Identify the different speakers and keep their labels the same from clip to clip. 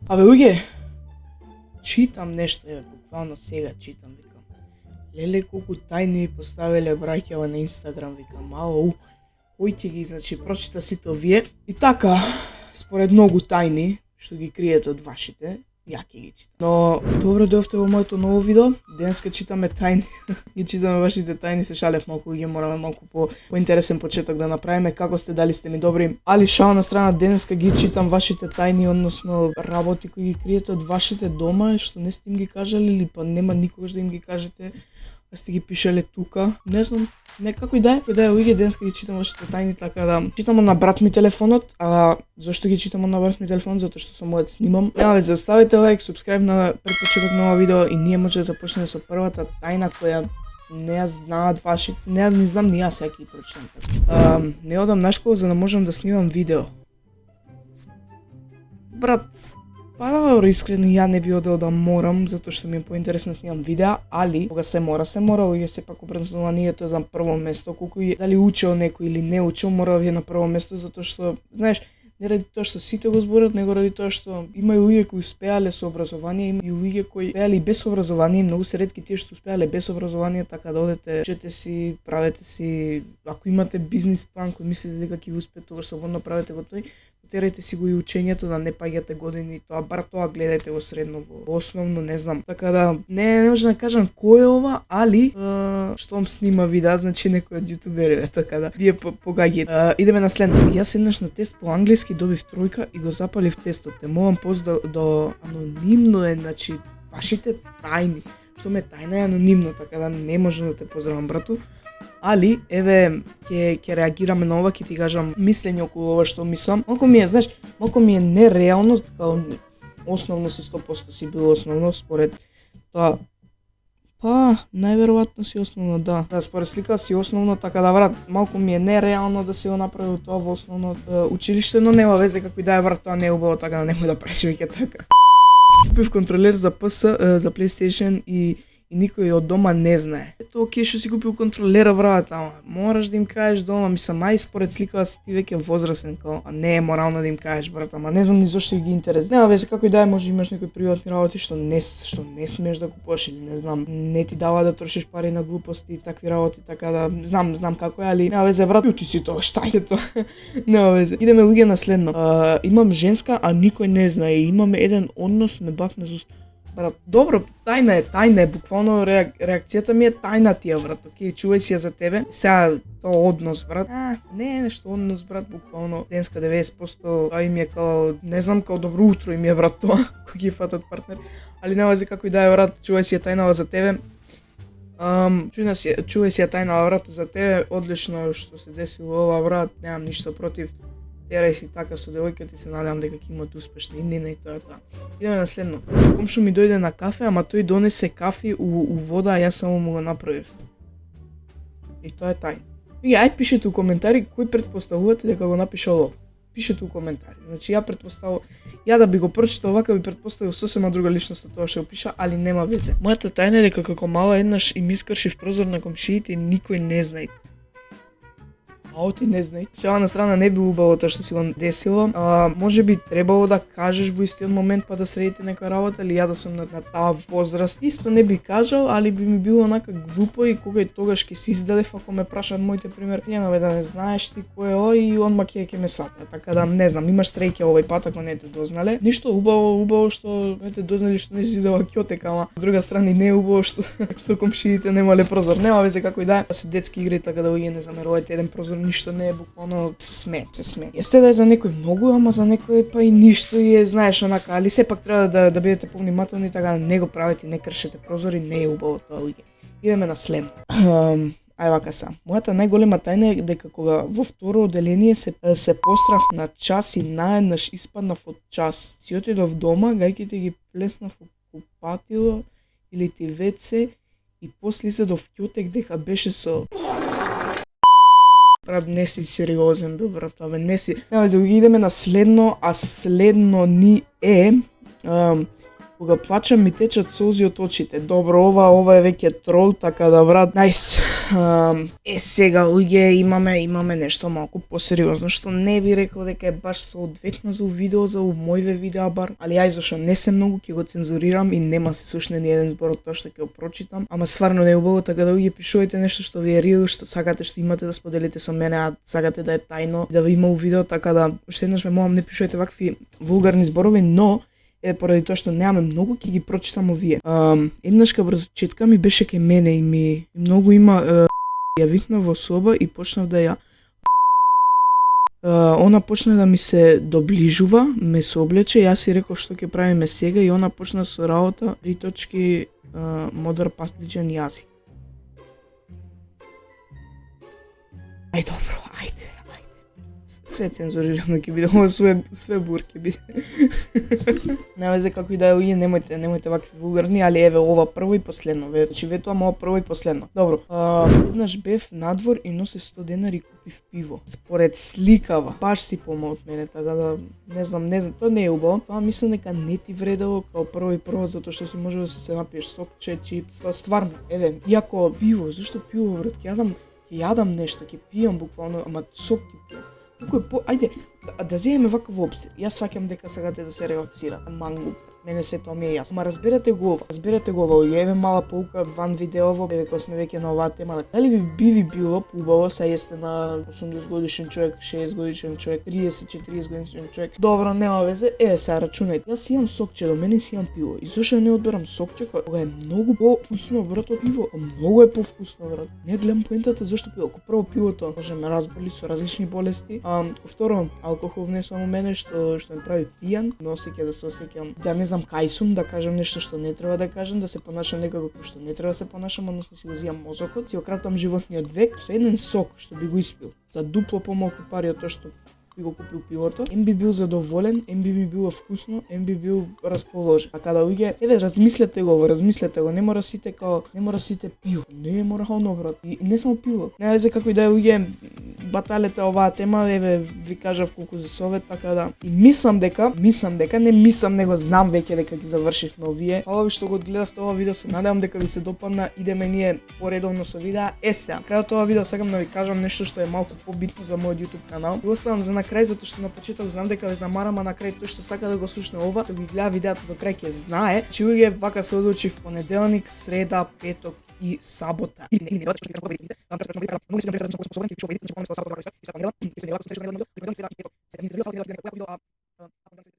Speaker 1: Абе, луѓе, читам нешто, буквално сега читам, викам. Леле, колку тајни ми поставиле браќава на Инстаграм, викам, ау, кој ќе ги, значи, прочита сите овие. И така, според многу тајни, што ги криете од вашите, ја ќе ги читам. Но, добро дојавте во моето ново видео. Денеска читаме тајни. Ги читаме вашите тајни, се шалев малку, ги мораме малку поинтересен почеток да направиме. Како сте, дали сте ми добри? Али шао на страна, денеска ги читам вашите тајни, односно работи кои ги криете од вашите дома, што не сте им ги кажали или па нема никогаш да им ги кажете. Да сте ги пишале тука. Не знам, некако и да е. Луѓе, денеска ги читам вашите тајни, така да читам на брат ми телефонот. А зошто ги читам на брат ми телефонот? Затоа што со мојот снимам. Нема везе, оставите лайк, субскрайб на предпочеток на ова видео и ние може да започнеме со првата тајна која не ја знаат вашите, не знам ни јас, ја ќе ги прочитам. Не одам на школа за да можам да снимам видео. Брат, па да, искрено ја не би одел да морам, затоа што ми е поинтересно да снимам видеа, али кога се мора, луѓе сепак образованието е на прво место, колку и дали учел некој или не учел, мора да ви е на прво место, затоа што, знаеш, не ради тоа што сите го зборат, него ради тоа што има и луѓе кои успеале со образование, има и луѓе кои успеале и без образование, многу се ретки тие што успеале без образование, така да одете, учете си, правете си, ако имате бизнис план кој мислите дека ќе ви успее, тогаш слободно правете го тој. Терајте си го и учењето, да не паѓате години, тоа бар тоа гледајте во средно, во основно, не знам. Така да не можам да кажам кој е ова, али штом снима видеа, значи некој од јутубериве, така да вие погаѓате. Идеме на следно. Јас еднаш на тест по англиски добив тројка и го запалив тестот. Те молам пост до анонимно е, значи вашите тајни. Што ме тајна е анонимно, така да не можам да те поздравам, брату. Али, еве, ќе реагираме на ова, ќе ти кажам мислење околу ова што мислам. Малку ми е, знаеш, малку ми е нереално, така основно си 100% си било основно, според тоа. Па, најверојатно си основно, да. Да, според слика си основно, така да, брат, малку ми е нереално да си го направил тоа во основно училиште, но нема везе како и да е, брат, тоа не е убаво, така да немој да правиш веќе така. Купив контролер за PS, за PlayStation и никој од дома не знае. Ето, окей, што си купил контролера, брат, ама мораш да им кажеш дома, мислам, ај според сликава си ти веќе возрастен, као, а не е морално да им кажеш, брат, ама не знам ни зошто ги интерес. Нема веќе како и да е, може имаш некои приватни работи што не смееш да купуваш или не знам, не ти дава да трошиш пари на глупости и такви работи, така да знам како е, али нема веќе, брат, ти си тоа, шта е тоа? Нема веќе. Идеме луѓе на следно. Имам женска, а никој не знае. Имаме еден однос, ме бакна за уста. Брат, добро, тајна е, буквално реакцијата ми е тајна тија, брат, окей, чувај си ја за тебе. Сега, тоа однос, брат, не е нешто однос, брат, буквално, денска 90%, а им е као, не знам, као добро утро им е, брат, тоа, кој ги фатат партнер, али нема веќе како и да е, брат, чувај си ја тајнава за тебе. Чувај си ја тајнава, брат, за тебе, одлично што се десило ова, брат, немам ништо против. Терај си така со девојката и се надевам дека ќе имат успешна иднина и тоа е тоа. Идеме на следно. Комшо ми дојде на кафе, ама тој донесе кафе у вода, а јас само му го направив. И тоа е тајна. Ај пишете у коментари кој претпоставувате дека го напишал ова. Пишете у коментари. Значи ја да би го прочитал вака би претпоставил сосема друга личност од тоа што го пиша, али нема везе. Мојата тајна е дека како мала еднаш им искршив прозор на комшиите и никој не знае. Ти не знај. Шега на страна не би убаво тоа што си го десило. Може би требало да кажеш во истиот момент па да средите нека работа, или ја да сум на таа возраст. Исто не би кажал, али би ми било онака глупо и кога и тогаш ќе се издадев ако ме прашаат моите пример. Нема да не знаеш ти кој е ој и он ќе ме свата. Така да не знам, имаш среќа овој пат ако не те дознале. Ништо убаво што не те дознали што не си идела ќотек, ама од друга страна не е убаво што комшиите немале прозор. Нема веќе како и да е. Се детски игри, така да вие не замерувате еден прозор, ништо не е, буквално се сме. Јесте да е за некој многу, ама за некој па и ништо и е, знаеш, онака, али сепак треба да бидете повнимателни, така не го правете, не кршете прозори, не е убаво тоа, луѓе. Идеме на следно. Ај вака са. Мојата најголема тајна е дека кога во второ оделение се пострав на час и наеднаш испаднав од час. Си отидов дома, гајките ги плеснав во купатило или ти веце и после изедов ќотек дека беше со... Брат, не си сериозен бил, брат, не си. Идеме на следно, а следно ни е Кога плачам ми течат солзи од очите. Добро, ова е веќе трол, така да брат, најс. Сега луѓе имаме нешто малку посериозно што не би рекол дека е баш соодветно за видео, за мојве видеа бар, али ај зашо не се многу ќе го цензурирам и нема се слушне ни еден збор од тоа што ќе го прочитам, ама стварно не е убаво, така да луѓе пишувајте нешто што ви е реал, што сакате, што имате да споделите со мене, а сакате да е тајно, да ви има у видео, така да уште еднаш ме молам не пишувајте вакви вулгарни зборови, но поради тоа што немаме многу, ќе ги прочитам овие. Еднашка братчетка ми беше кај мене и ми многу има ја викнав во соба и почнав да ја она почна да ми се доближува, ме се облече, јас си реков што ќе правиме сега и она почна со работа 3 точки модер патлиџен јазик. Ај добро, ајде. Све цензурирано ќе биде, ова све бур ќе биде. Не везе како и да е луѓе, немојте вакви вулгарни, али еве ова прво и последно. Значи ветувам ова прво и последно. Добро. Еднаш бев надвор и носе 100 денари и купив пиво. Според сликава, баш си помал од мене, така да не знам, тоа не е убаво. Тоа мислам дека не ти вредело као прво и прво затоа што си може да се напиеш сокче, чипс, стварно. Еве, иако пиво, зашто пиво брат? Ќе јадам нешто, ќе пијам буквално, ама сок ќе пијам. Ајде, да земеме вака во обзир. Јас сваќам дека сакате да се релаксирате. Мангу, мене се тоа ми е јасно. Ма разберете го ова, еве мала полка ван видеово, еве кога сме веќе на оваа тема. Дали би ви било поубаво, сега сте на 80 годишен човек, 60 годишен човек, 30-40 годишен човек. Добро, нема везе, еве сега рачунајте. Јас имам сокче, до мене си имам пиво. И зашто не одберам сокче кога е многу повкусно брат од пиво? Многу е повкусно брат. Не гледам поентата зашто пиво. Ко прво пивото може ме разболи со различни болести. Второ, алкохол внесувам у мене што ме прави пијан, но ќе да се осеќам, да не знам кај сум, да кажам нешто што не треба да кажам, да се понашам некако што не треба да се понашам, односно си го зијам мозокот, си го кратам животниот век со еден сок што би го испил за дупло помалку пари од тоа што би го купил пивото, ем би бил задоволен, ем би ми било вкусно, ем би бил расположен. Така да луѓе, еве размислете го, не мора сите пиво. Не е морално брат. И не само пиво. Не везе како и да е луѓе баталете оваа тема, еве ви кажав колку за совет, така да. И мислам дека, него знам веќе дека ги завршив на овие. Фала ви што го гледавте ова видео, се надевам дека ви се допадна. Идеме ние поредовно со видеа. Сега, крајот ова видео сакам да ви кажам нешто што е малку побитно за мојот YouTube канал. Го оставам за на крај затоа што на почеток знам дека ве замарам, а на крај тој што сака да го слушне ова, да ги гледа видеата до крај ќе знае. Че луѓе вака се одлучив понеделник, среда, петок и сабота.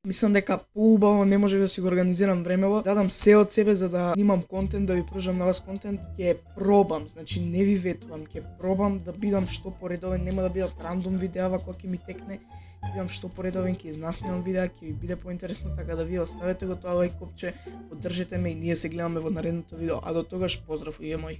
Speaker 1: Мислам дека поубаво не може да си го организирам времево, дадам се од себе за да имам контент, да ви пружам на вас контент, ќе пробам, значи не ви ветувам, ќе пробам да бидам што поредовен, нема да бидат рандом видеа кога ќе ми текне. Видам што поредовен ќе изнаснимам видеа, ќе ви биде поинтересно, така да вие оставете го тоа лајк копче, поддржете ме и ние се гледаме во наредното видео, а до тогаш поздрав луѓе мои.